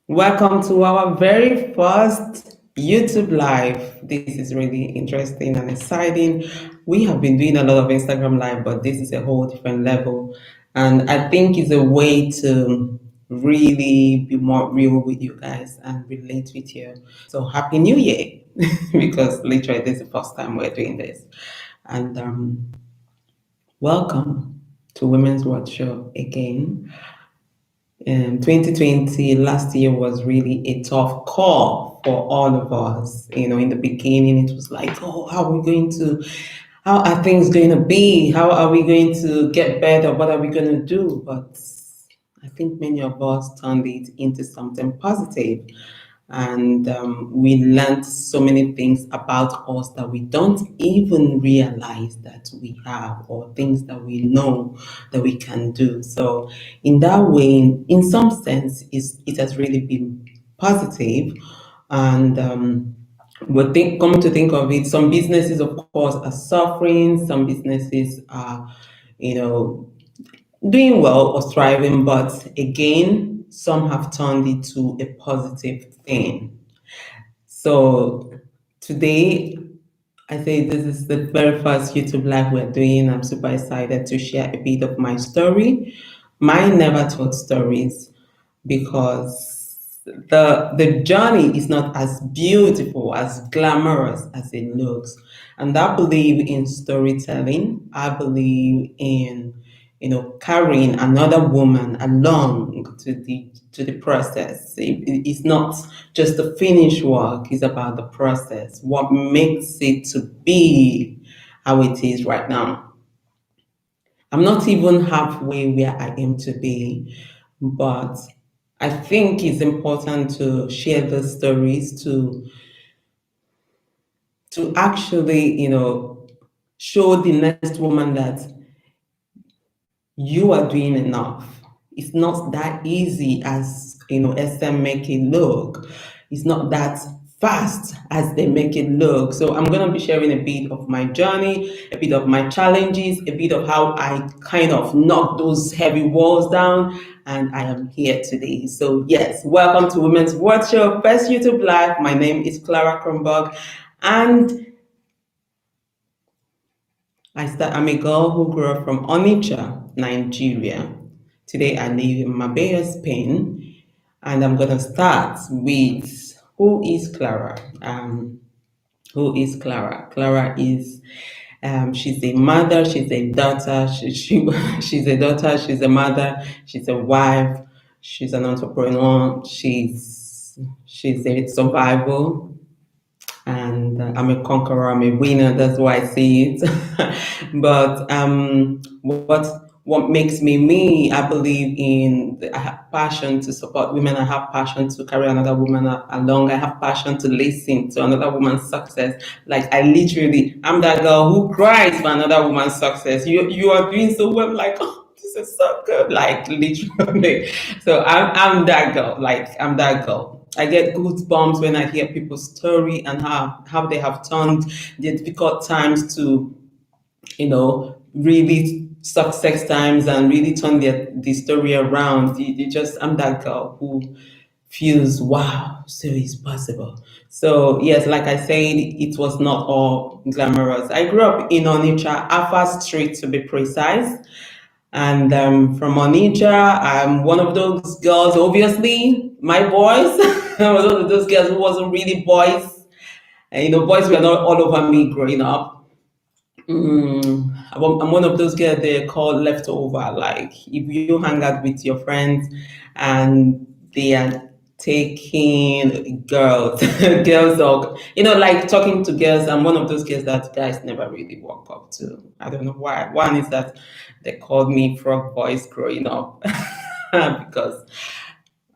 Welcome to our very first YouTube Live. This is really interesting and exciting. We have been doing a lot of Instagram Live, but this is a whole different level. And I think it's a way to really be more real with you guys and relate with you. So, Happy New Year! Because literally, this is the first time we're doing this. And welcome to Women's Watch Show again. 2020 last year was really a tough call for all of us. In the beginning, it was like, oh, how are things going to be? How are we going to get better? What are we going to do? But I think many of us turned it into something positive. And we learned so many things about us that we don't even realize that we have, or things that we know that we can do. So, in that way, in some sense, it has really been positive. And come to think of it, some businesses, of course, are suffering. Some businesses are, you know, doing well or thriving, but again, some have turned it to a positive thing. So today, I say this is the very first YouTube live we're doing. I'm super excited to share a bit of my story, my never told stories, because the journey is not as beautiful, as glamorous as it looks. And I believe in storytelling. I believe in carrying another woman along to the process. It's not just the finished work, it's about the process. What makes it to be how it is right now. I'm not even halfway where I aim to be, but I think it's important to share the stories to actually, show the next woman that you are doing enough. It's not that easy as SM make it look. It's not that fast as they make it look. So I'm gonna be sharing a bit of my journey, a bit of my challenges, a bit of how I kind of knock those heavy walls down, and I am here today. So yes, welcome to Women's Watch Show, first YouTube live. My name is Clara Kronberg, and I'm a girl who grew up from Onitsha, Nigeria. Today I live in Marbella, Spain, and I'm gonna start with who is Clara. Who is Clara? Clara is she's a mother, she's a daughter, she's a daughter, she's a mother, she's a wife, she's an entrepreneur, she's a survivor, and I'm a conqueror, I'm a winner. That's why I see it. But what makes me me? I believe I have passion to support women. I have passion to carry another woman along. I have passion to listen to another woman's success. Like I'm that girl who cries for another woman's success. You are doing so well. Like, oh, this is so good. Like, literally. So I'm that girl. Like, I'm that girl. I get goosebumps when I hear people's story and how they have turned the difficult times to, really success times, and really turn the story around. I'm that girl who feels, wow, so it's possible. So yes, like I said, it was not all glamorous. I grew up in Onitsha, Alpha Street to be precise. And from Onitsha, I'm one of those girls, obviously, my boys. I was one of those girls who wasn't really boys. And, boys were not all over me growing up. I'm one of those girls they call leftover. Like, if you hang out with your friends and they are taking girls, girls, or, like talking to girls, I'm one of those girls that guys never really walk up to. I don't know why. One is that they called me frog voice growing up because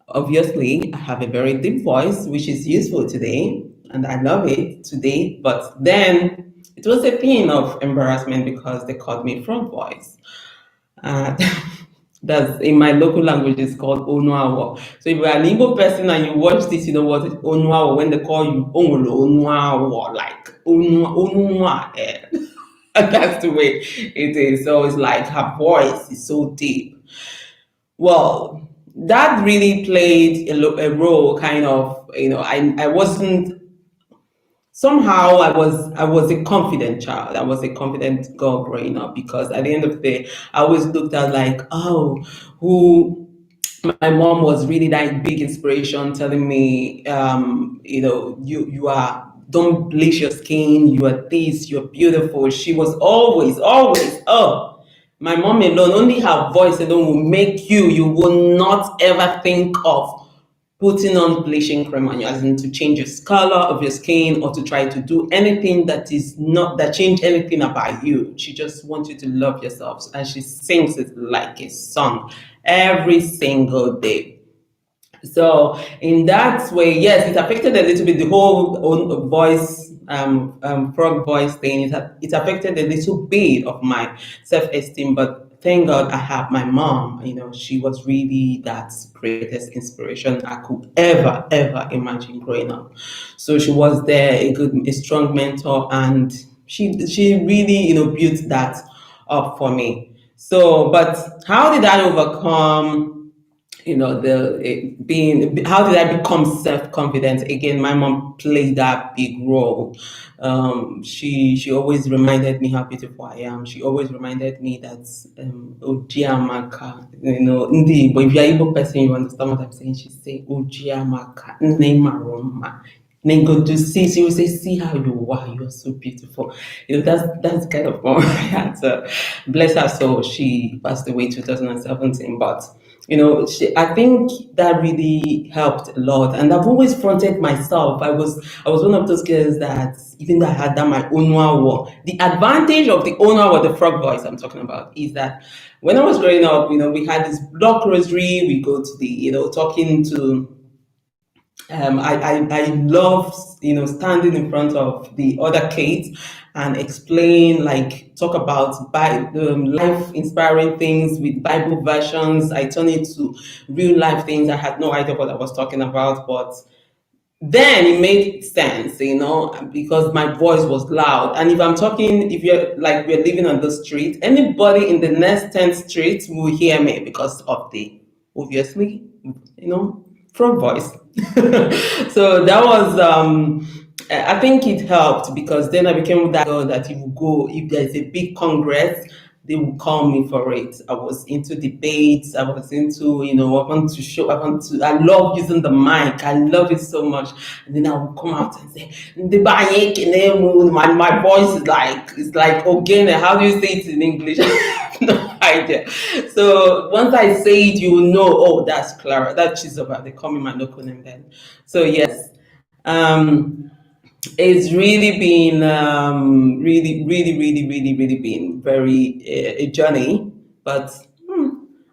obviously I have a very deep voice, which is useful today, and I love it today. But then it was a thing of embarrassment because they called me frog voice. Uh, that's in my local language, it's called Onuawo. So if you're an Igbo person and you watch this, you know what Onuawo, when they call you Onwolo Onuawo, like Onua. That's the way it is. So it's like her voice is so deep. Well, that really played a role, kind of. I wasn't, somehow I was a confident child. I was a confident girl growing up, because at the end of the day, I always looked at like, oh, who my mom was really that big inspiration, telling me, you are, don't bleach your skin, you are this, you're beautiful. She was always, oh, my mom alone, only her voice alone will make you will not ever think of putting on bleaching cream on you, as in to change the color of your skin, or to try to do anything that is not, that change anything about you. She just wants you to love yourself, and she sings it like a song every single day. So in that way, yes, it affected a little bit, the whole own voice, frog voice thing. It affected a little bit of my self-esteem, but thank God I have my mom. She was really that greatest inspiration I could ever imagine growing up. So she was there, a strong mentor, and she really, built that up for me. So, but how did I overcome, being, how did I become self-confident? Again, my mom played that big role. She always reminded me how beautiful I am. She always reminded me that, Ojiamaka, Ndi, but if you're Igbo person, you understand what I'm saying. She say Ojiamaka, Nemaroma. Then go to see, she will say, see how you are, you're so beautiful. That's kind of mom I had. So bless her soul. She passed away 2017, but I think that really helped a lot. And I've always fronted myself. I was one of those girls that, even though I had done my own war. The advantage of the owner or the frog voice I'm talking about is that when I was growing up, we had this block rosary. We go to the, talking to, I love, standing in front of the other kids and explain, like, talk about life inspiring things with Bible versions. I turn it to real life things. I had no idea what I was talking about, but then it made sense, because my voice was loud. And if I'm talking, if you're like, we're living on the street, anybody in the next 10 streets will hear me because of the, obviously, frog voice. So that was, I think it helped, because then I became that girl that, if you go, if there's a big congress, they would call me for it. I was into debates. I was into, I love using the mic. I love it so much. And then I would come out and say, my voice is like, it's like, again, how do you say it in English? I have no idea. So once I say it, you will know, oh, that's Clara, that's Chizoba. They call me my local name then. So yes. Um, it's really been, really been very, a journey, but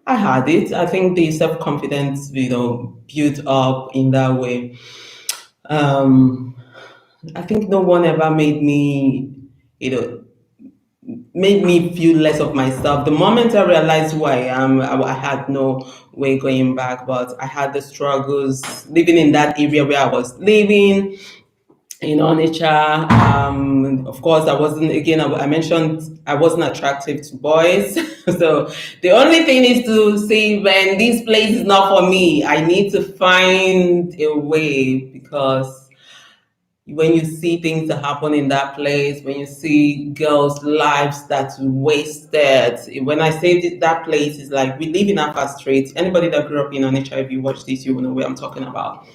I had it. I think the self confidence, built up in that way. Um, I think no one ever made me feel less of myself. The moment I realized who I am, I had no way going back. But I had the struggles living in that area where I was living in Onitsha. Of course, I wasn't, again, I mentioned I wasn't attractive to boys. So the only thing is to say, when this place is not for me, I need to find a way, because when you see things that happen in that place, when you see girls' lives that's wasted, when I say that place is like, we live in Alpha Street. Anybody that grew up in Onitsha, if you watch this, you will know where I'm talking about.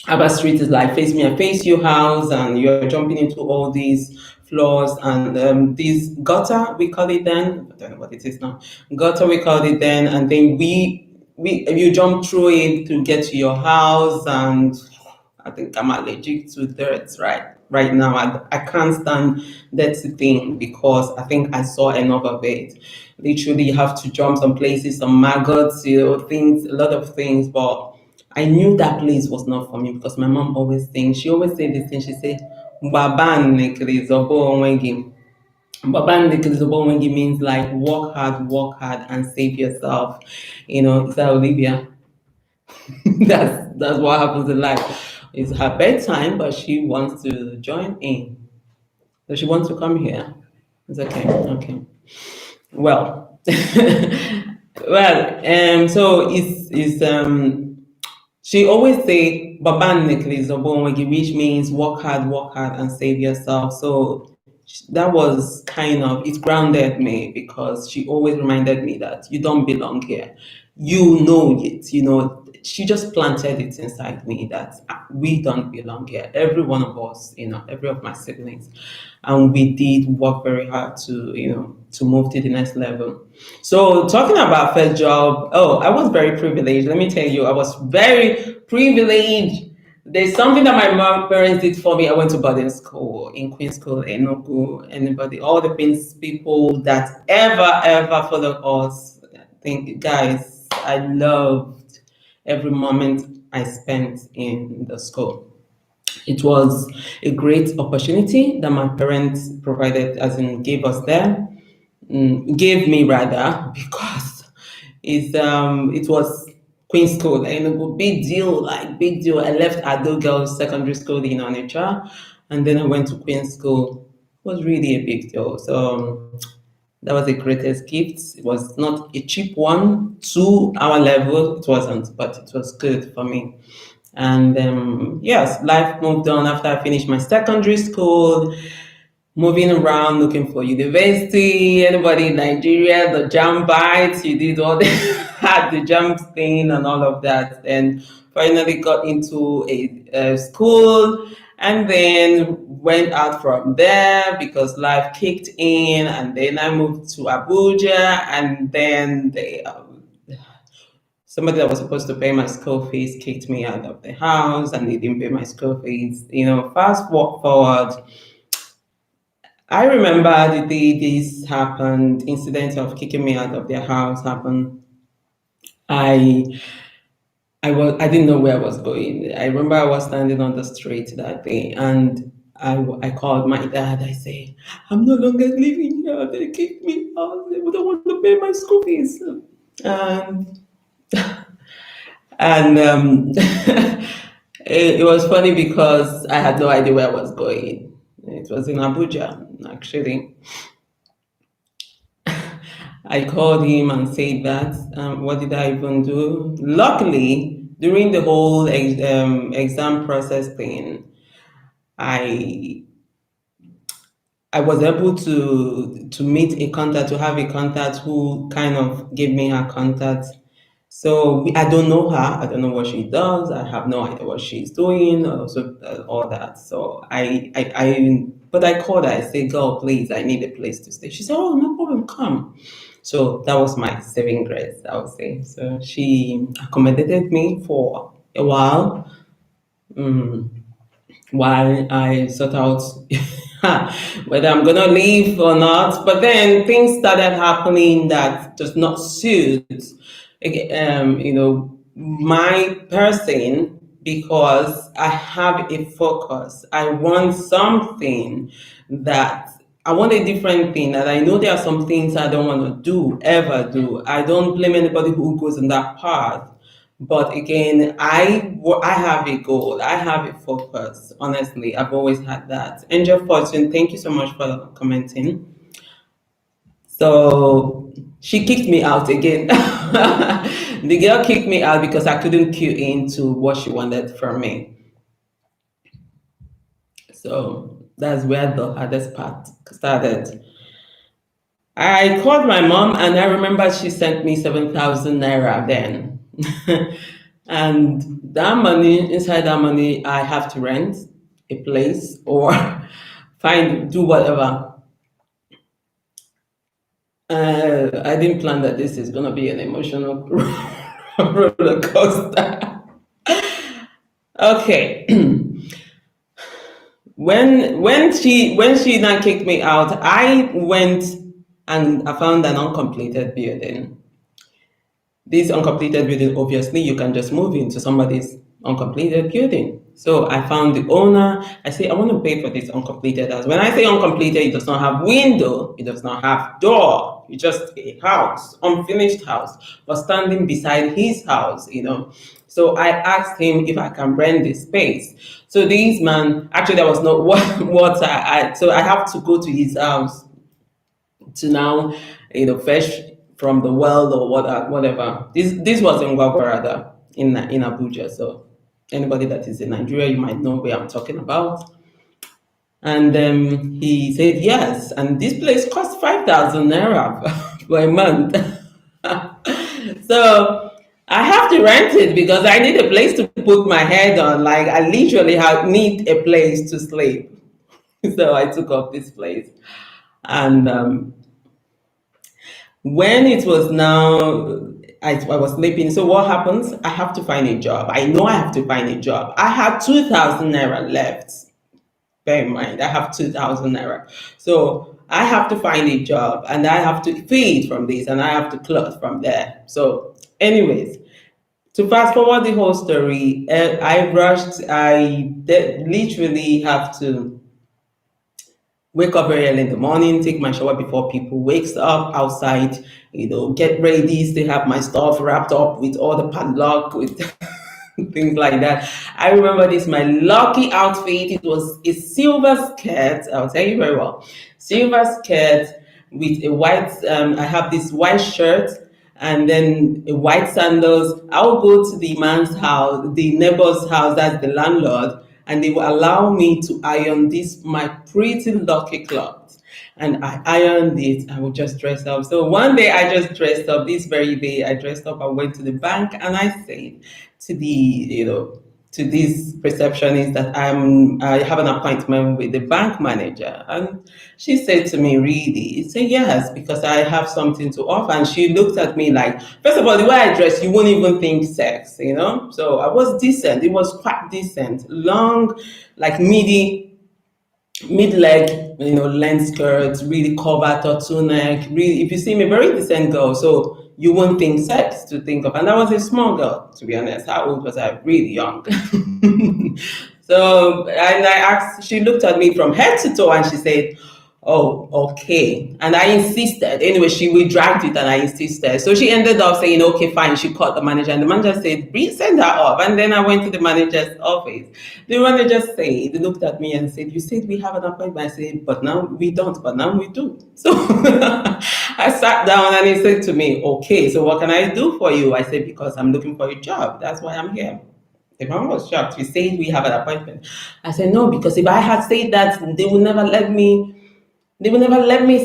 Abba Street is like face me and face you house, and you're jumping into all these floors, and this gutter, we call it then. I don't know what it is now. Gutter, we called it then, and then we you jump through it to get to your house. And I think I'm allergic to dirt right now. I can't stand dirty thing, because I think I saw enough of it. Literally, you have to jump some places, some maggots, things, a lot of things, but I knew that place was not for me, because my mom always thinks, she always say this thing, she say, Baban nekri zobo onwegi. Baban nekri zobo onwegi means like, work hard and save yourself. Is that Olivia? That's what happens in life. It's her bedtime, but she wants to join in. So she wants to come here. It's okay. Okay. Well, So it's she always say "Baban Nikli Zobonwegi," which means work hard, and save yourself. So that was kind of it grounded me because she always reminded me that you don't belong here. You know it. She just planted it inside me that we don't belong here. Every one of us, every of my siblings, and we did work very hard to move to the next level. So talking about first job, oh, I was very privileged. Let me tell you, I was very privileged. There's something that my mom parents did for me. I went to boarding school in Queen's School, Enugu. Anybody, all the Queen's people that ever followed us. I think, guys, I loved every moment I spent in the school. It was a great opportunity that my parents provided, as in gave us there, gave me rather, because it was Queen's School, big deal, like big deal. I left Ado Girls Secondary School in Onitsha, and then I went to Queen's School. It was really a big deal. So that was the greatest gift. It was not a cheap one to our level. It wasn't, but it was good for me. And yes, life moved on after I finished my secondary school, moving around looking for university. Anybody in Nigeria, the jam bites, you did all the had the jam thing and all of that. And finally got into a school, and then went out from there because life kicked in. And then I moved to Abuja, and then somebody that was supposed to pay my school fees kicked me out of the house, and they didn't pay my school fees. Fast walk forward, I remember the day this happened, incident of kicking me out of their house happened. I I didn't know where I was going. I remember I was standing on the street that day, and I called my dad. I say, I'm no longer living here. They kicked me out. They don't want to pay my school fees. And it was funny because I had no idea where I was going. It was in Abuja, actually. I called him and said that. What did I even do? Luckily, during the whole exam process thing, I I was able to meet a contact, to have a contact who kind of gave me her contact. So I don't know her. I don't know what she does. I have no idea what she's doing. All that. So but I called her. I said, "Girl, please, I need a place to stay." She said, "Oh, no problem. Come." So that was my saving grace, I would say. So she accommodated me for a while. Mm, while I sort out whether I'm gonna leave or not. But then things started happening that does not suit, my person, because I have a focus. I want something that I want a different thing, and I know there are some things I don't want to do, ever do. I don't blame anybody who goes in that path. But again, I have a goal. I have a focus. Honestly, I've always had that. Angel Fortune, thank you so much for commenting. So she kicked me out again. The girl kicked me out because I couldn't cue into what she wanted from me. So that's where the hardest part started. I called my mom, and I remember she sent me 7,000 naira then. And that money, inside that money, I have to rent a place or do whatever. I didn't plan that this is going to be an emotional roller coaster. Okay. When she now kicked me out, I went and I found an uncompleted building. This uncompleted building, obviously, you can just move into somebody's uncompleted building. So I found the owner. I say, I want to pay for this uncompleted house. When I say uncompleted, it does not have window, it does not have door. It's just a house, unfinished house, but standing beside his house. So I asked him if I can rent this space. So this man, actually, there was no so I have to go to his house to now, fetch from the well or whatever. This was in Gwagwarada in Abuja. So anybody that is in Nigeria, you might know where I'm talking about. And he said yes, and this place cost 5,000 naira for a month. So I have to rent it because I need a place to put my head on. Like I literally need a place to sleep. So I took up this place, and when it was now, I was sleeping. So what happens? I have to find a job. I know I have to find a job. I had 2,000 naira left. Bear in mind, I have 2,000 naira. So I have to find a job and I have to feed from this and I have to clothe from there. So, anyways, to fast forward the whole story, I rushed. Literally have to wake up very early in the morning, take my shower before people wakes up outside, get ready, still have my stuff wrapped up with all the padlock, with things like that. I remember this, my lucky outfit. It was a silver skirt. I'll tell you very well. Silver skirt with a white, I have this white shirt and then a white sandals. I'll go to the man's house, the neighbor's house, that's the landlord, and they will allow me to iron this, my pretty lucky cloth. And I ironed it. I would just dress up. So one day I just dressed up. This very day I dressed up. I went to the bank and I said to the, to this receptionist that I have an appointment with the bank manager. And she said to me, really? I said, yes, because I have something to offer. And she looked at me like, first of all, the way I dress, you won't even think sex. So I was decent. It was quite decent. Long, like mid-leg, length skirts, really covered turtleneck. Really, if you see me, very decent girl. So you won't think sex to think of. And I was a small girl, to be honest. How old was I? Really young. So, and I asked, she looked at me from head to toe and she said, oh, okay. And I insisted. Anyway, we dragged it and I insisted. So she ended up saying, okay, fine. She called the manager and the manager said, send her up. And then I went to the manager's office. The manager said, they looked at me and said, you said we have an appointment. I said, but now we don't, but now we do. So I sat down and he said to me, okay, so what can I do for you? I said, because I'm looking for a job. That's why I'm here. The man was shocked. We said we have an appointment. I said, no, because if I had said that, they would never let me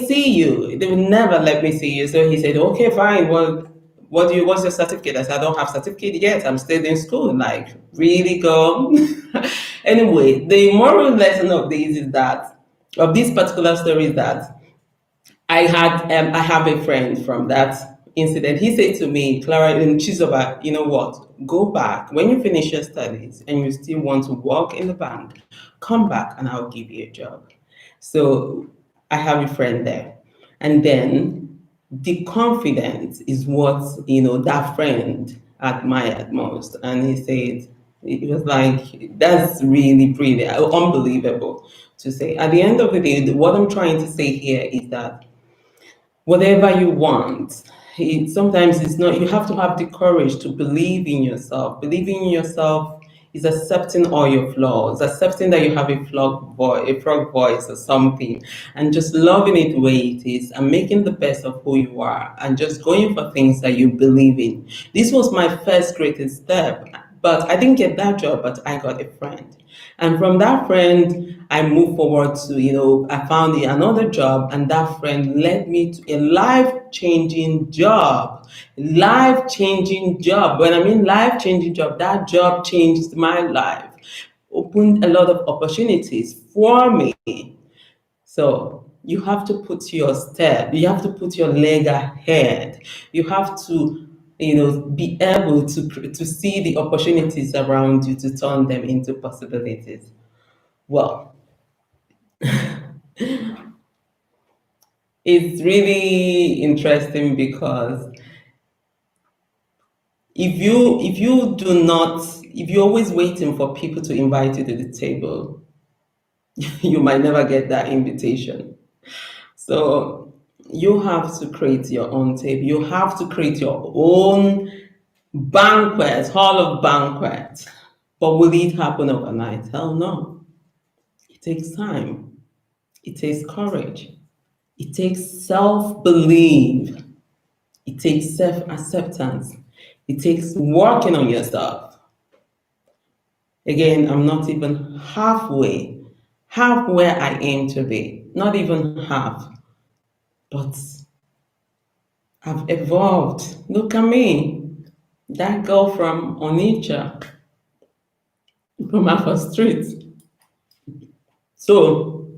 see you. They would never let me see you. So he said, okay, fine. Well, what's your certificate? I said, I don't have certificate yet. I'm still in school. Like, really go. Anyway, the moral lesson of this particular story is that I have a friend from that incident. He said to me, Clara in Chizoba, you know what? Go back when you finish your studies and you still want to work in the bank. Come back and I'll give you a job. So I have a friend there, and then the confidence is what that friend admired most, and he said it was like that's really pretty unbelievable to say. At the end of the day, what I'm trying to say here is that whatever you want, sometimes it's not, you have to have the courage to believe in yourself. Believing in yourself is accepting all your flaws, accepting that you have a frog voice or something, and just loving it the way it is and making the best of who you are and just going for things that you believe in. This was my first greatest step, but I didn't get that job, but I got a friend. And from that friend, I moved forward to, I found another job, and that friend led me to a life-changing job. Life-changing job. When I mean life-changing job, that job changed my life, opened a lot of opportunities for me. So you have to put you have to put your leg ahead. You have to, be able to see the opportunities around you to turn them into possibilities. Well, it's really interesting because if you're always waiting for people to invite you to the table, you might never get that invitation. So you have to create your own table. You have to create your own banquet, hall of banquet. But will it happen overnight? Hell no. It takes time. It takes courage. It takes self-belief. It takes self-acceptance. It takes working on yourself. Again, I'm not even half where I aim to be. Not even half. But I've evolved. Look at me. That girl from Onitsha, from Alpha Street. So,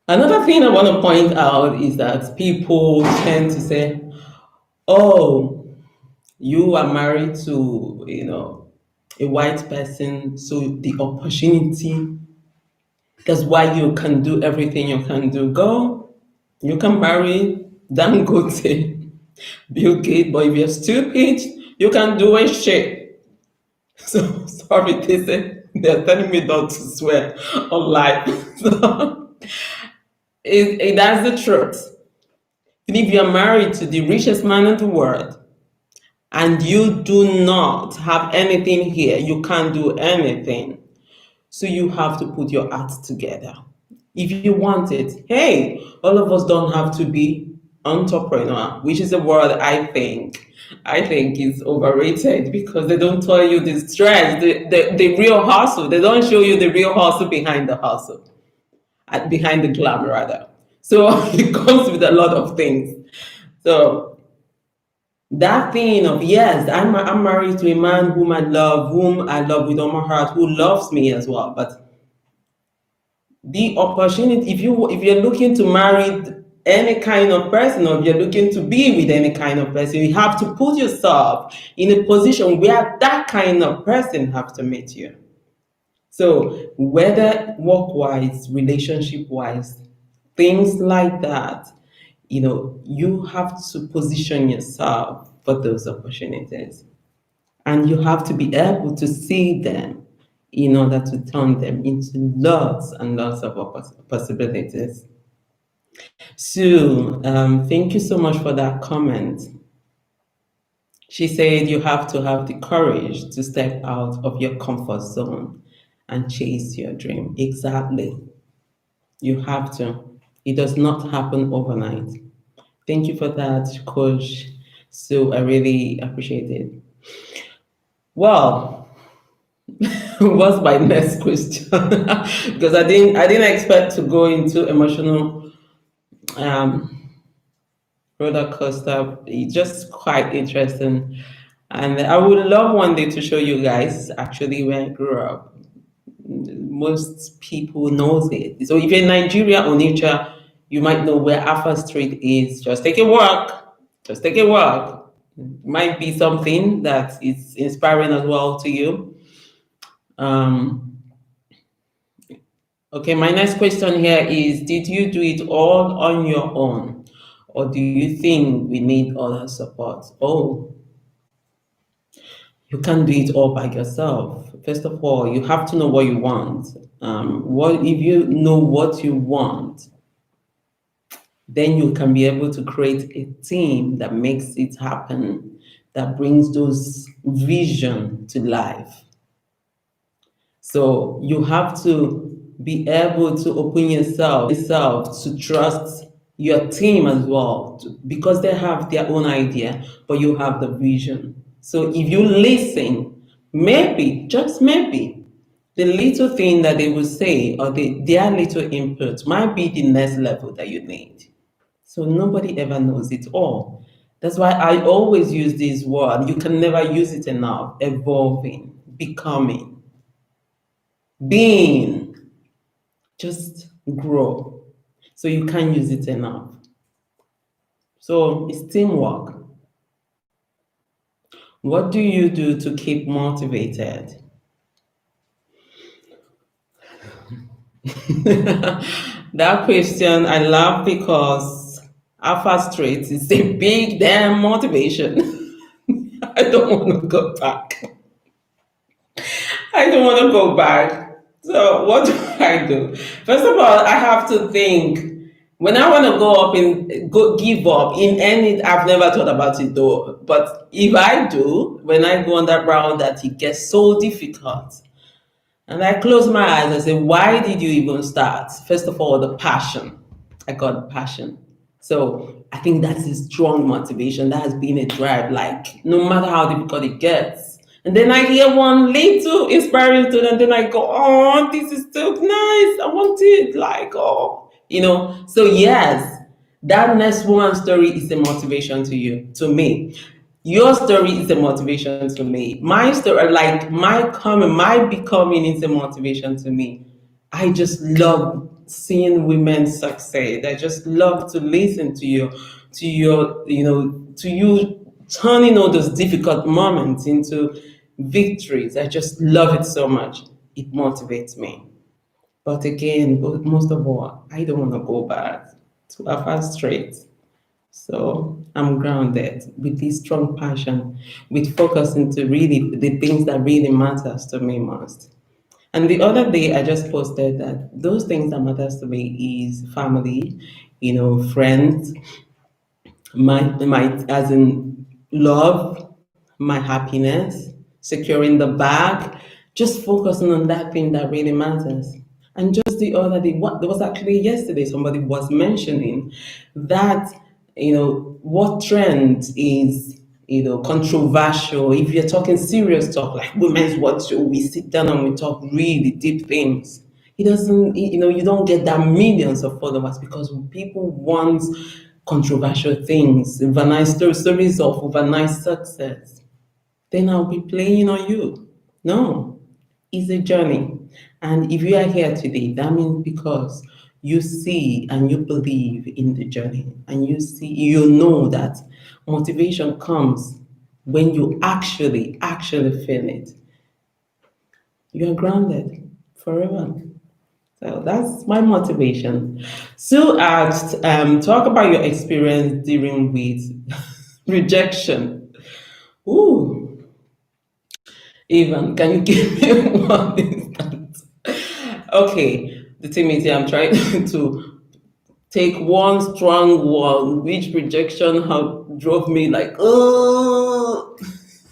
another thing I want to point out is that people tend to say, oh, you are married to, a white person, so the opportunity, that's why you can do everything you can do. Go, you can marry Dangote, Bill Gates, but if you're stupid, you can do a shit. So sorry, they're telling me not to swear on live. So that's the truth. And if you're married to the richest man in the world and you do not have anything here, you can't do anything. So you have to put your act together. If you want it, hey, all of us don't have to be entrepreneur, which is a word I think is overrated because they don't tell you the stress, the real hustle. They don't show you the real hustle behind the hustle, behind the glam rather. So it comes with a lot of things. So that thing of yes, I'm married to a man whom I love with all my heart, who loves me as well. But the opportunity, if you're looking to marry any kind of person, or if you're looking to be with any kind of person, you have to put yourself in a position where that kind of person have to meet you. So whether work-wise, relationship-wise, things like that, you have to position yourself for those opportunities. And you have to be able to see them in order to turn them into lots and lots of possibilities. So, thank you so much for that comment. She said you have to have the courage to step out of your comfort zone and chase your dream. Exactly. You have to. It does not happen overnight. Thank you for that, Coach. So I really appreciate it. Well, what's my next question? Because I didn't expect to go into emotional roller coaster. It's just quite interesting. And I would love one day to show you guys actually where I grew up. Most people knows it. So if you're in Nigeria, Onitsha, you might know where Alpha Street is. Just take a walk. Just take a walk. Might be something that is inspiring as well to you. Okay, my next question here is, did you do it all on your own? Or do you think we need other support? Oh, you can't do it all by yourself. First of all, you have to know what you want. What if you know what you want, then you can be able to create a team that makes it happen, that brings those vision to life. So you have to be able to open yourself to trust your team as well, because they have their own idea, but you have the vision. So if you listen, maybe, just maybe, the little thing that they will say or their little input might be the next level that you need. So nobody ever knows it all. That's why I always use this word. You can never use it enough. Evolving, becoming, being, just grow. So you can't use it enough. So it's teamwork. What do you do to keep motivated? That question I love because Alpha Street is a big damn motivation. I don't want to go back. I don't want to go back. So what do I do? First of all, I have to think. When I want to go up and give up in any, I've never thought about it though. But if I do, when I go on that round, that it gets so difficult, and I close my eyes, I say, why did you even start? First of all, the passion. I got the passion. So I think that's a strong motivation. That has been a drive, like no matter how difficult it gets. And then I hear one little inspiring story, and then I go, oh, this is so nice. I want it. Like, oh, So yes, that next woman story is a motivation to me. Your story is a motivation to me. My story, like my becoming is a motivation to me. I just love seeing women succeed. I just love to listen to you turning all those difficult moments into victories. I just love it so much. It motivates me. But again, most of all, I don't want to go back to a fast straight. So I'm grounded with this strong passion, with focus into really the things that really matters to me most. And the other day, I just posted that those things that matters to me is family, friends, my as in love, my happiness, securing the bag, just focusing on that thing that really matters. And just the other day, what there was actually yesterday, somebody was mentioning that what trend is controversial. If you're talking serious talk like women's watch show, we sit down and we talk really deep things. It doesn't, you don't get that millions of followers because people want controversial things, overnight stories of overnight success. Then I'll be playing on you. No, it's a journey. And if you are here today, that means because you see and you believe in the journey, and you know that motivation comes when you actually feel it. You are grounded forever. So that's my motivation. Sue asked, talk about your experience dealing with rejection. Ooh, Evan, can you give me one instant? Okay, the thing is, I'm trying to take one strong one, which rejection have drove me like, oh.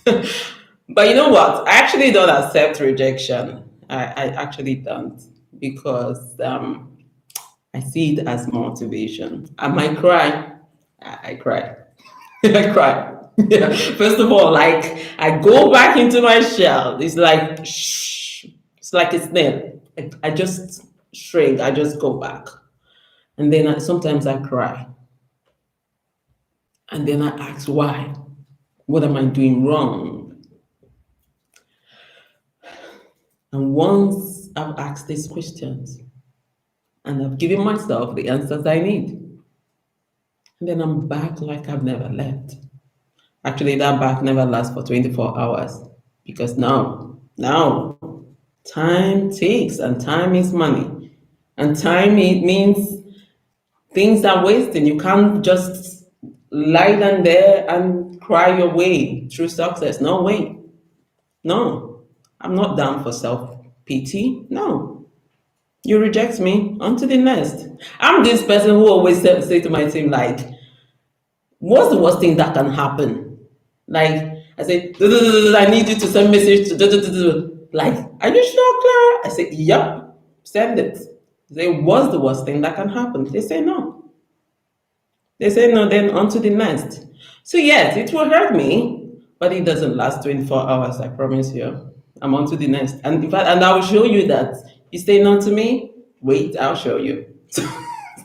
But you know what? I actually don't accept rejection. I actually don't because I see it as motivation. I might cry. I cry. I cry. Yeah. First of all, like I go back into my shell. It's like shh. It's like a snail. I just shrink. I just go back, and then sometimes I cry, and then I ask why. What am I doing wrong? And once I've asked these questions, and I've given myself the answers I need, and then I'm back like I've never left. Actually, that back never lasts for 24 hours because now, time takes and time is money. And time it means things are wasting. You can't just lie down there and cry your way through success. No way. No. I'm not down for self pity. No. You reject me, on to the next. I'm this person who always say to my team, like, what's the worst thing that can happen? Like, I say, I need you to send message to, like, are you sure, Clara? I say, yep, send it. They say, what's the worst thing that can happen? They say no. They say no, then on to the next. So yes, it will hurt me, but it doesn't last 24 hours, I promise you. I'm on to the next. And in fact, and I will show you that you say no to me, wait, I'll show you.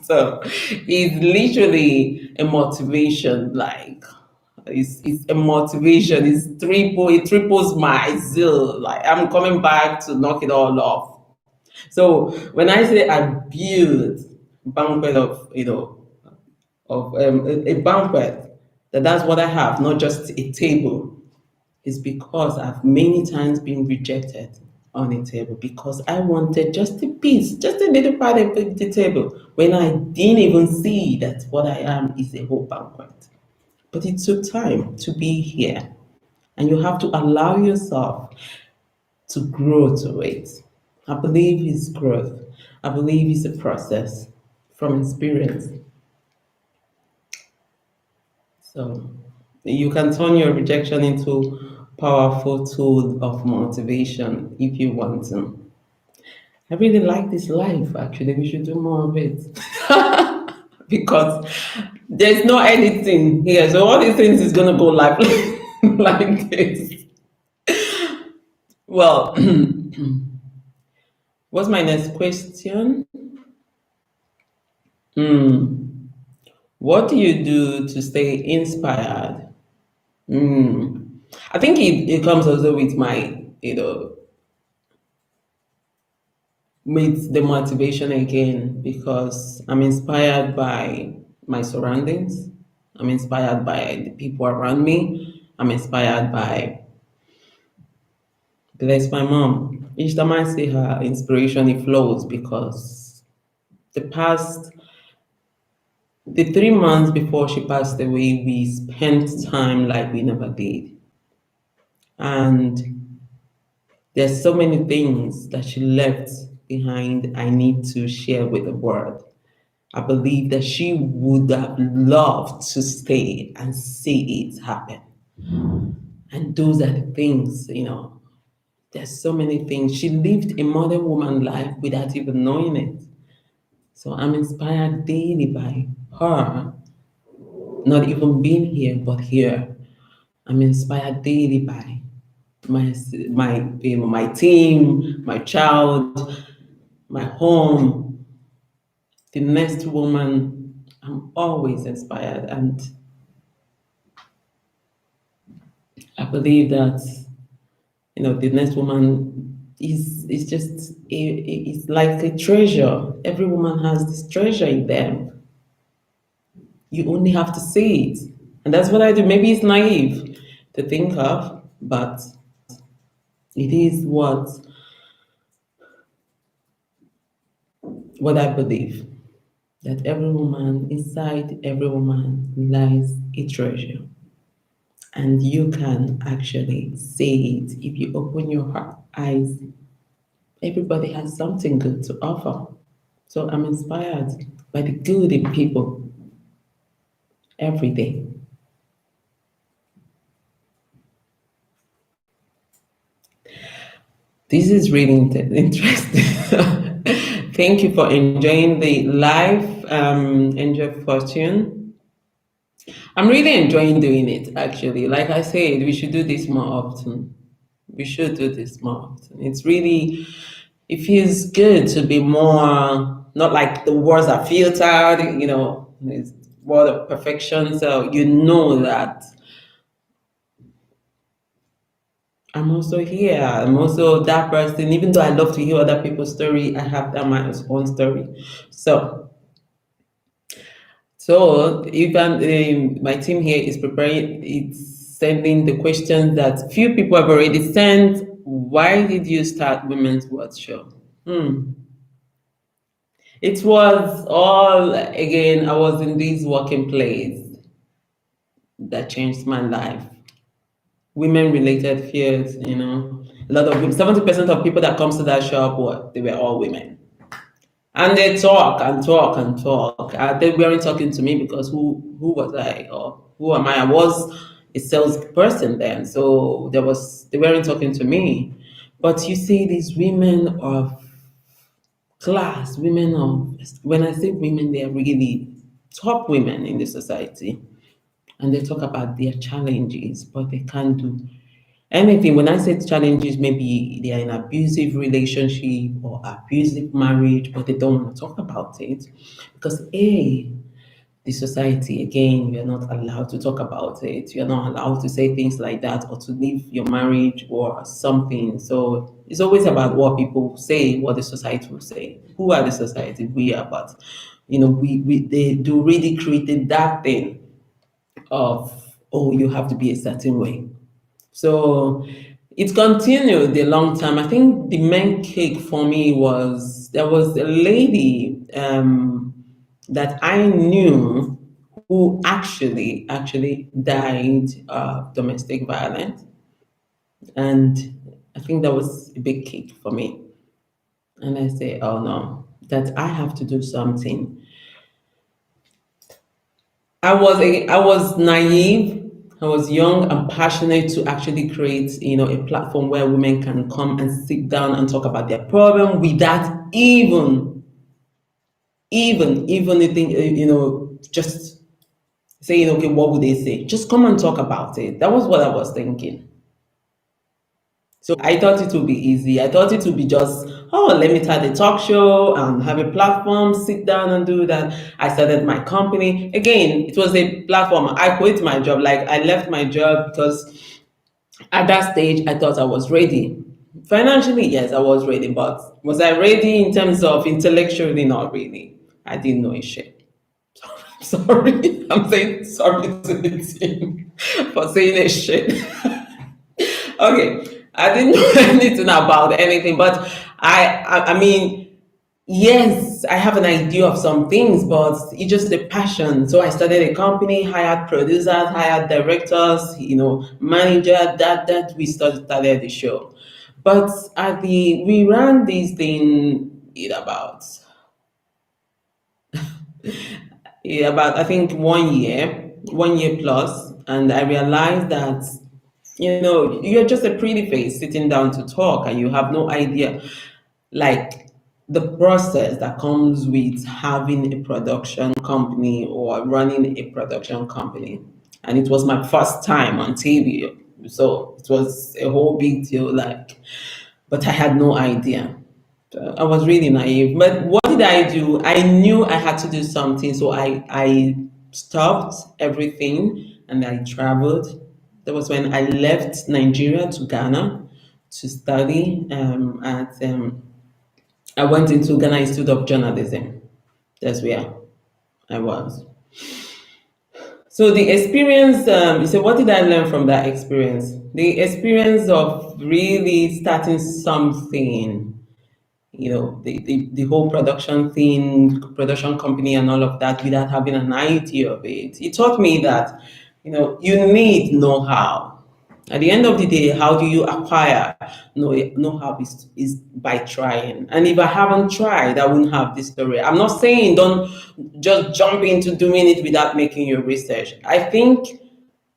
So it's literally a motivation, like it's a motivation. It triples my zeal. Like I'm coming back to knock it all off. So when I say I build banquet of a banquet, that's what I have, not just a table. Is because I've many times been rejected on a table because I wanted just a piece, just a little part of the table when I didn't even see that what I am is a whole banquet. But it took time to be here, and you have to allow yourself to grow to it. I believe it's growth. I believe it's a process from experience. So you can turn your rejection into powerful tool of motivation if you want to. I really like this life actually. We should do more of it. because there's no editing here. So all these things is gonna go like like this. Well, what's my next question? Hmm. What do you do to stay inspired? Hmm. I think it comes also with my, with the motivation again, because I'm inspired by my surroundings. I'm inspired by the people around me. I'm inspired by, bless my mom. Each time I see her, inspiration, it flows because the past, the 3 months before she passed away, we spent time like we never did. And there's so many things that she left behind I need to share with the world. I believe that she would have loved to stay and see it happen. And those are the things, there's so many things. She lived a modern woman life without even knowing it. So I'm inspired daily by her, not even being here, but here. I'm inspired daily by my team, my child, my home, the next woman. I'm always inspired, and I believe that the next woman is just it's like a treasure. Every woman has this treasure in them. You only have to see it, and that's what I do. Maybe it's naive to think of, but it is what I believe, that every woman, inside every woman lies a treasure. And you can actually see it if you open your eyes. Everybody has something good to offer. So I'm inspired by the good in people every day. This is really interesting. Thank you for enjoying the live. Enjoy Fortune. I'm really enjoying doing it, actually. Like I said, we should do this more often. We should do this more often. It feels good to be more, not like the words are filtered, it's word of perfection. So you know that I'm also here. I'm also that person. Even though I love to hear other people's story, I have that my own story. So, so even my team here is preparing, it's sending the questions that few people have already sent. Why did you start Women's World Show? It was all, again, I was in this working place that changed my life. Women related fears, a lot of women, 70% of people that comes to that shop, they were all women. And they talk and talk and talk. They weren't talking to me because who was I, or who am I? I was a salesperson then, so they weren't talking to me. But you see these women of class, women of, when I say women, they are really top women in the society, and they talk about their challenges, but they can't do anything. When I say challenges, maybe they are in abusive relationship or abusive marriage, but they don't want to talk about it because the society, again, you're not allowed to talk about it. You're not allowed to say things like that or to leave your marriage or something. So it's always about what people say, what the society will say. Who are the society? We are, but they do really create that thing of, oh, you have to be a certain way. So it continued a long time. I think the main kick for me was there was a lady that I knew who actually died of domestic violence, and I think that was a big kick for me. And I say, oh no, that I have to do something. I was naive. I was young and passionate to actually create, a platform where women can come and sit down and talk about their problem without even anything, just saying, okay, what would they say? Just come and talk about it. That was what I was thinking. So I thought it would be easy. I thought it would be just, oh, let me start a talk show and have a platform, sit down and do that. I started my company. Again, it was a platform. I quit my job. Like I left my job because at that stage I thought I was ready. Financially, yes, I was ready, but was I ready in terms of intellectually? Not really. I didn't know a shit. Sorry, I'm saying sorry to the team for saying a shit. Okay, I didn't know anything about anything, but I mean, yes, I have an idea of some things, but it's just a passion. So I started a company, hired producers, hired directors, manager. That we started the show, but at the we ran this thing in about I think 1 year plus, and I realized that you're just a pretty face sitting down to talk, and you have no idea like the process that comes with having a production company or running a production company. And it was my first time on TV, so it was a whole big deal. Like, but I had no idea. I was really naive. But what did I do? I knew I had to do something. So I stopped everything and I traveled. That was when I left Nigeria to Ghana to study I went into Ghana Institute of Journalism. That's where I was. So the experience, you say, what did I learn from that experience? The experience of really starting something, the whole production thing, production company and all of that without having an idea of it. It taught me that, you need know-how. At the end of the day, how do you acquire know-how is by trying. And if I haven't tried, I wouldn't have this story. I'm not saying don't just jump into doing it without making your research. I think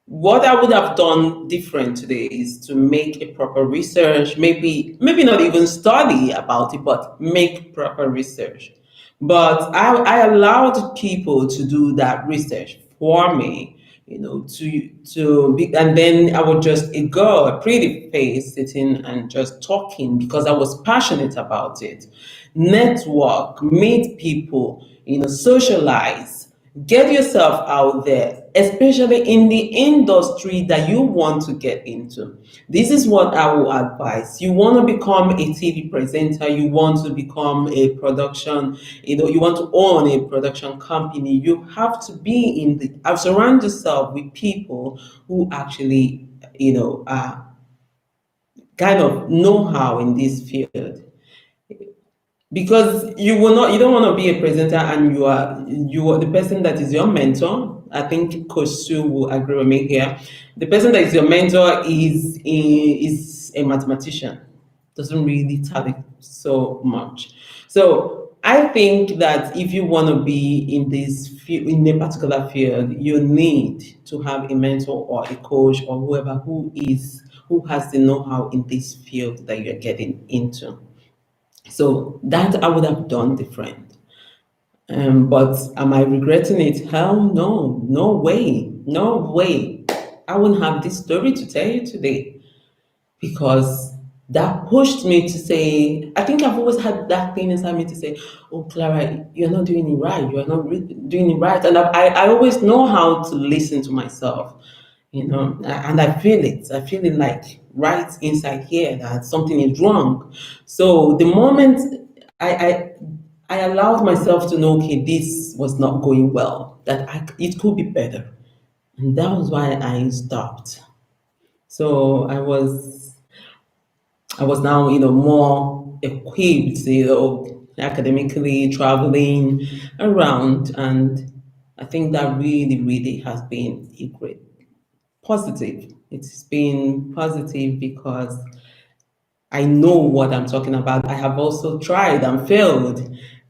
what I would have done different today is to make a proper research, maybe not even study about it, but make proper research. But I allowed people to do that research for me, to be, and then I would just ignore a pretty face sitting and just talking because I was passionate about it. Network, meet people, socialize. Get yourself out there, especially in the industry that you want to get into. This is what I will advise. You want to become a TV presenter, you want to become a production, you want to own a production company. You have to be surround yourself with people who actually, kind of know how in this field, because you don't want to be a presenter and you are the person that is your mentor. I think Coach Sue will agree with me here. The person that is your mentor is a mathematician, doesn't really tally so much. So I think that if you want to be in this field, in a particular field, you need to have a mentor or a coach or whoever who has the know-how in this field that you're getting into. So that I would have done different. But am I regretting it? Hell no, no way, no way. I wouldn't have this story to tell you today because that pushed me to say, I think I've always had that thing inside me to say, oh, Clara, you're not doing it right. You're not doing it right. And I always know how to listen to myself, and I feel it. I feel it like right inside here that something is wrong. So the moment I allowed myself to know, okay, this was not going well, that it could be better. And that was why I stopped. So I was now, more equipped, academically traveling around. And I think that really, really has been a great positive. It's been positive because I know what I'm talking about. I have also tried and failed,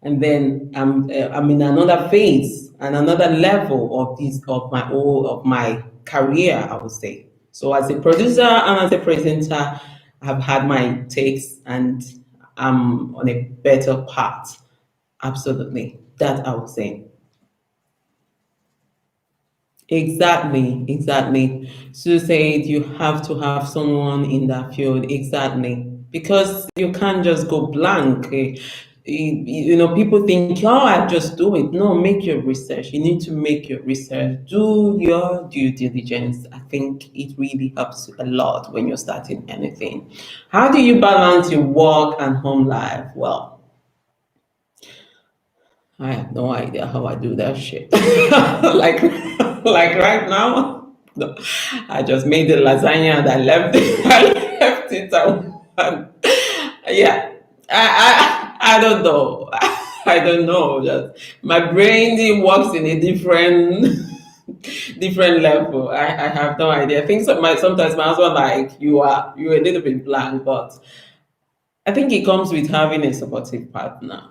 and then I'm in another phase and another level of my career, I would say. So as a producer and as a presenter, I've had my takes, and I'm on a better path. Absolutely, that I would say. Exactly, exactly. So said you have to have someone in that field, exactly, because you can't just go blank. People think, oh, I just do it. No, make your research. You need to make your research. Do your due diligence. I think it really helps a lot when you're starting anything. How do you balance your work and home life? Well, I have no idea how I do that shit. like, like right now, no, I just made the lasagna and I left it. I left it. Yeah, I don't know. I don't know. Just my brain it works in a different different level. I have no idea. I think sometimes my husband like you're a little bit blank, but I think it comes with having a supportive partner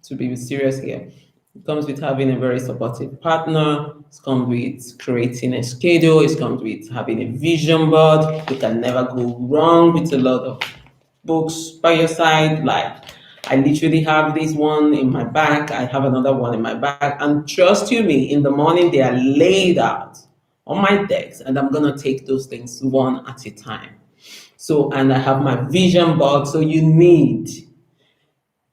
to be serious here. It comes with having a very supportive partner. It comes with creating a schedule. It comes with having a vision board. You can never go wrong with a lot of books by your side. Like I literally have this one in my bag. I have another one in my bag. And trust you me, in the morning they are laid out on my desk, and I'm gonna take those things one at a time. So, and I have my vision board. So you need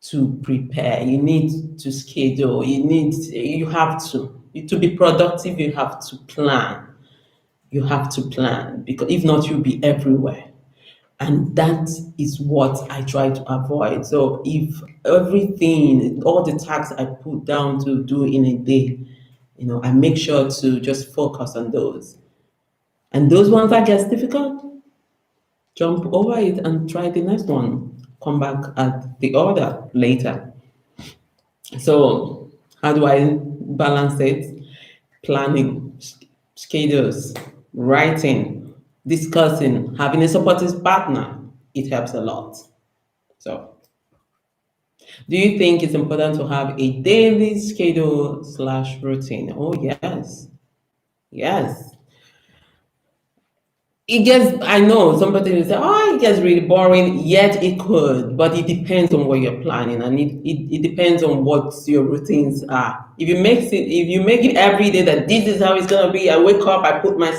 to prepare, you need to schedule, you have to be productive, you have to plan. You have to plan because if not, you'll be everywhere. And that is what I try to avoid. So if everything, all the tasks I put down to do in a day, I make sure to just focus on those. And those ones that gets difficult, jump over it and try the next one. Come back at the order later. So, how do I balance it? Planning, schedules, writing, discussing, having a supportive partner. It helps a lot. So, do you think it's important to have a daily schedule slash routine? Oh, yes. Yes. It gets, I know somebody will say, oh, it gets really boring, yet it could, but it depends on what you're planning, and it depends on what your routines are. If you make it every day that this is how it's gonna be, I wake up, I put my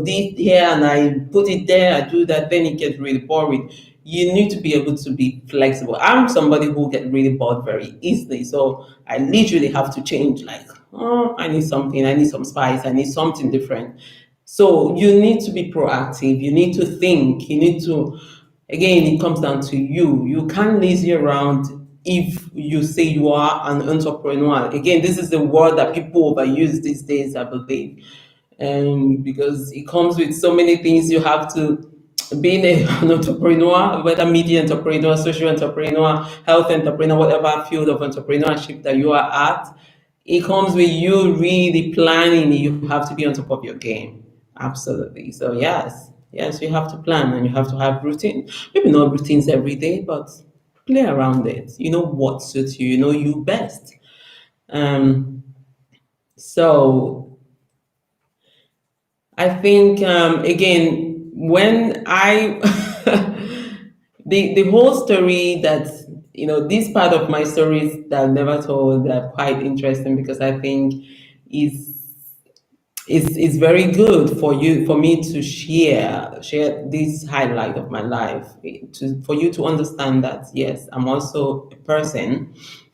this here and I put it there, I do that, then it gets really boring. You need to be able to be flexible. I'm somebody who get really bored very easily, so I literally have to change, like, oh, I need something, I need some spice, I need something different. So you need to be proactive. You need to think. You need to, again, it comes down to you. You can't lazy around if you say you are an entrepreneur. Again, this is the word that people overuse these days, I believe. Because it comes with so many things you have to being an entrepreneur, whether media entrepreneur, social entrepreneur, health entrepreneur, whatever field of entrepreneurship that you are at, it comes with you really planning. You have to be on top of your game. Absolutely. So yes, yes, you have to plan and you have to have routine. Maybe not routines every day, but play around it. You know what suits you. You know you best. Um, so I think again when I the whole story that this part of my stories that I've never told are quite interesting because I think is it's very good for me to share this highlight of my life for you to understand that yes, I'm also a person,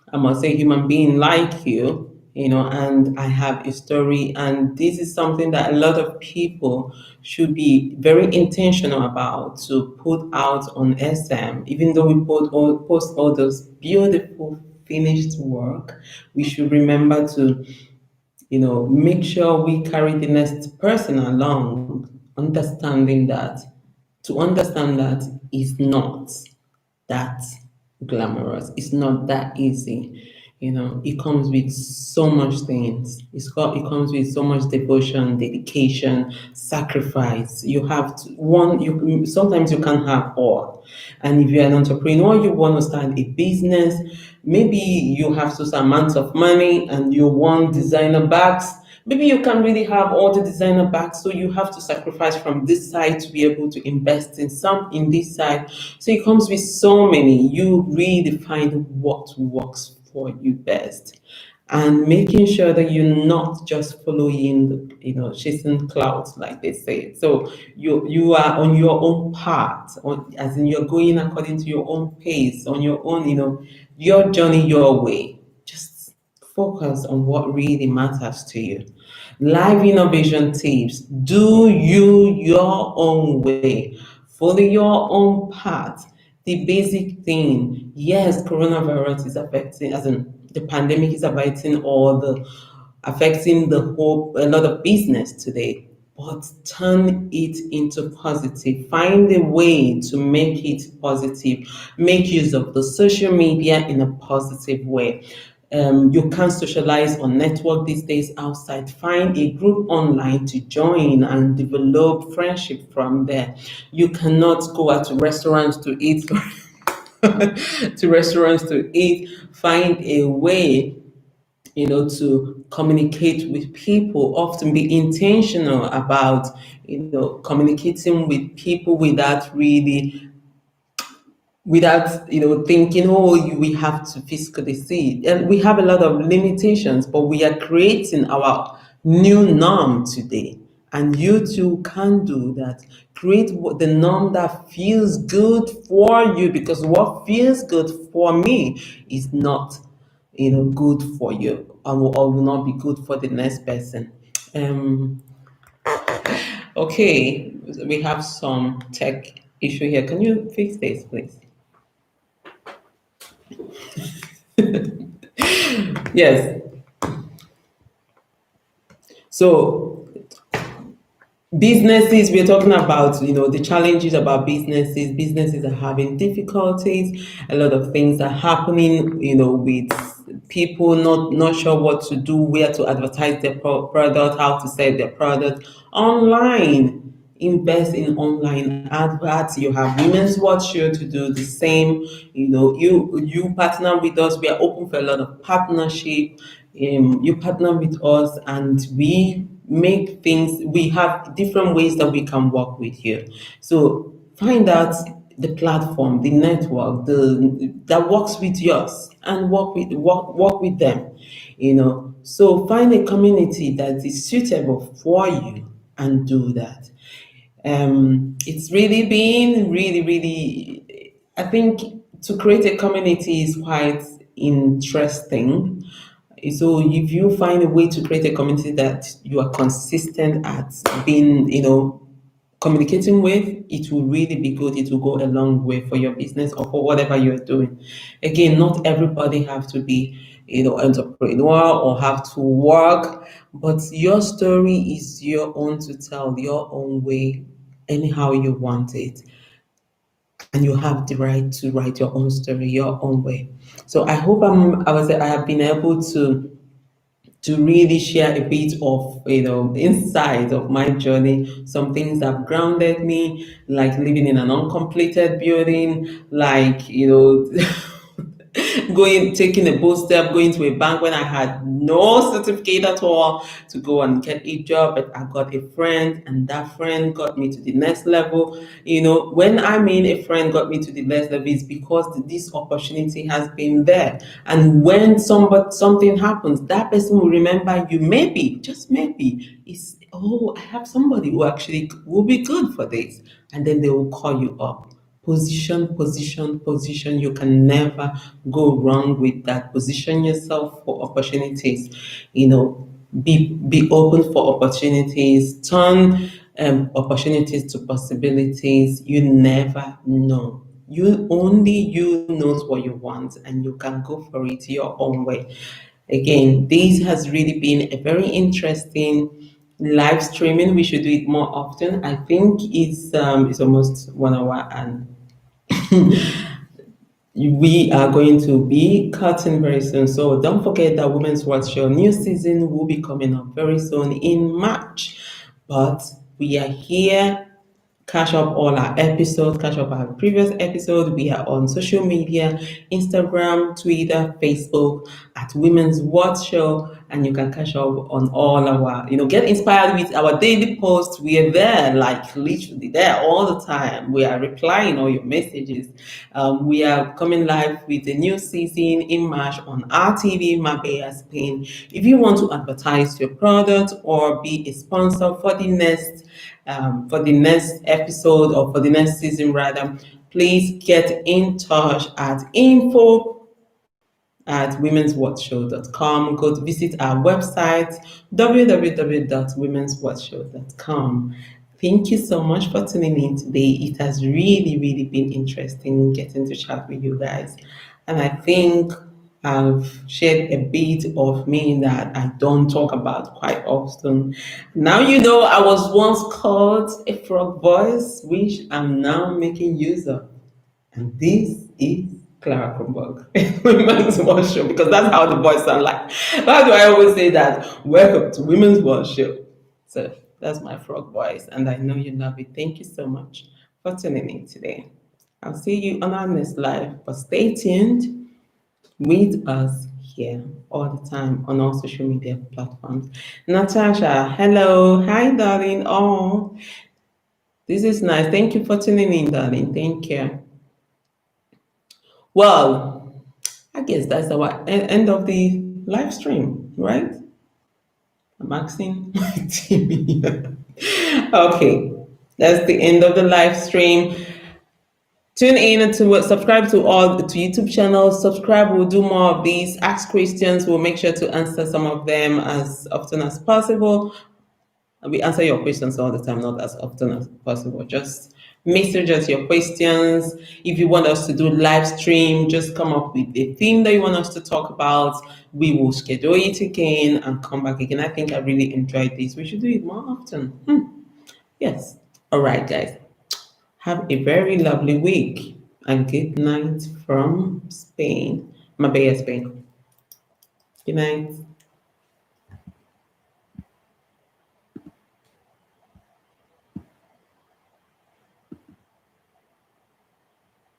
I'm also a human being like you, and I have a story, and this is something that a lot of people should be very intentional about to put out on SM. Even though we post all those beautiful finished work, we should remember to make sure we carry the next person along, to understand that is not that glamorous. It's not that easy. It comes with so much things. It comes with so much devotion, dedication, sacrifice. You have to one. You sometimes you can't have all. And if you're an entrepreneur, you want to start a business. Maybe you have some amounts of money and you want designer bags. Maybe you can really have all the designer bags, so you have to sacrifice from this side to be able to invest in some in this side. So it comes with so many. You really find what works for you best. and making sure that you're not just following, chasing clouds, like they say. So you are on your own path, as in you're going according to your own pace, on your own, your journey, your way. Just focus on what really matters to you. Live innovation tips: do you your own way, follow your own path. The basic thing, yes, coronavirus is affecting, as in the pandemic is affecting the whole, a lot of business today, but turn it into positive. Find a way to make it positive. Make use of the social media in a positive way. You can socialize or network these days outside. Find a group online to join and develop friendship from there. You cannot go out to restaurants to eat to restaurants to eat. Find a way, to communicate with people. Often be intentional about, communicating with people without thinking, oh, we have to physically see. And we have a lot of limitations, but we are creating our new norm today, and you too can do that. Create the norm that feels good for you, because what feels good for me is not, good for you, or will not be good for the next person. um okay, we have some tech issue here. Can you fix this, please? Yes. So businesses, we're talking about, the challenges about businesses are having difficulties. A lot of things are happening, with people not sure what to do, where to advertise their product, how to sell their product online. Invest in online adverts. You have Women's Watch Show to do the same. You partner with us. We are open for a lot of partnership. You partner with us, and we make things. We have different ways that we can work with you. So find out the platform, the network, that works with yours, and work with them. So find a community that is suitable for you and do that. It's really been really, really, I think to create a community is quite interesting. So if you find a way to create a community that you are consistent at being, communicating with, it will really be good. It will go a long way for your business or for whatever you're doing. Again, not everybody have to be, entrepreneur or have to work, but your story is your own to tell, your own way, anyhow you want it. And you have the right to write your own story, your own way. So I hope I have been able to really share a bit of, insight of my journey. Some things have grounded me, like living in an uncompleted building, like, taking a bold step, going to a bank when I had no certificate at all to go and get a job. But I got a friend, and that friend got me to the next level. When I mean a friend got me to the next level, is because this opportunity has been there. And when something happens, that person will remember you. Maybe, just maybe, it's, oh, I have somebody who actually will be good for this, and then they will call you up. Position, position, position. You can never go wrong with that. Position yourself for opportunities. Be open for opportunities. Turn opportunities to possibilities. You never know. You knows what you want, and you can go for it your own way. Again, this has really been a very interesting live streaming. We should do it more often. I think it's almost 1 hour, and we are going to be cutting very soon. So don't forget that Women's Watch Show new season will be coming up very soon in March. But we are here. Catch up all our episodes, catch up our previous episode. We are on social media, Instagram, Twitter, Facebook at Women's Watch Show. and you can catch up on all our, get inspired with our daily posts. We are there, like literally there all the time. We are replying all your messages. We are coming live with a new season in March on RTV Marbella, Spain. If you want to advertise your product or be a sponsor for the next episode or for the next season rather, please get in touch at info@womenswatchshow.com. Go to visit our website www.womenswatchshow.com. Thank you so much for tuning in today. It has really, really been interesting getting to chat with you guys. And I think I've shared a bit of me that I don't talk about quite often. Now you know I was once called a frog voice, which I'm now making use of. And this is Clara Kronberg, Women's Worship, because that's how the voice sounds like. Why do I always say that? Welcome to Women's Worship. So that's my frog voice, and I know you love it. Thank you so much for tuning in today. I'll see you on our next live, but stay tuned with us here all the time on all social media platforms. Natasha, hello. Hi, darling. Oh, this is nice. Thank you for tuning in, darling. Thank you. Well, I guess that's our end of the live stream, right? I'm asking my team here. Okay, that's the end of the live stream. Tune in to subscribe to all to YouTube channels. Subscribe. We'll do more of these. Ask questions. We'll make sure to answer some of them as often as possible. We answer your questions all the time, not as often as possible. Just message us your questions. If you want us to do live stream, just come up with a theme that you want us to talk about. We will schedule it again and come back again. I think I really enjoyed this. We should do it more often. Yes. All right, guys. Have a very lovely week and good night from Spain, Marbella, Spain. Good night.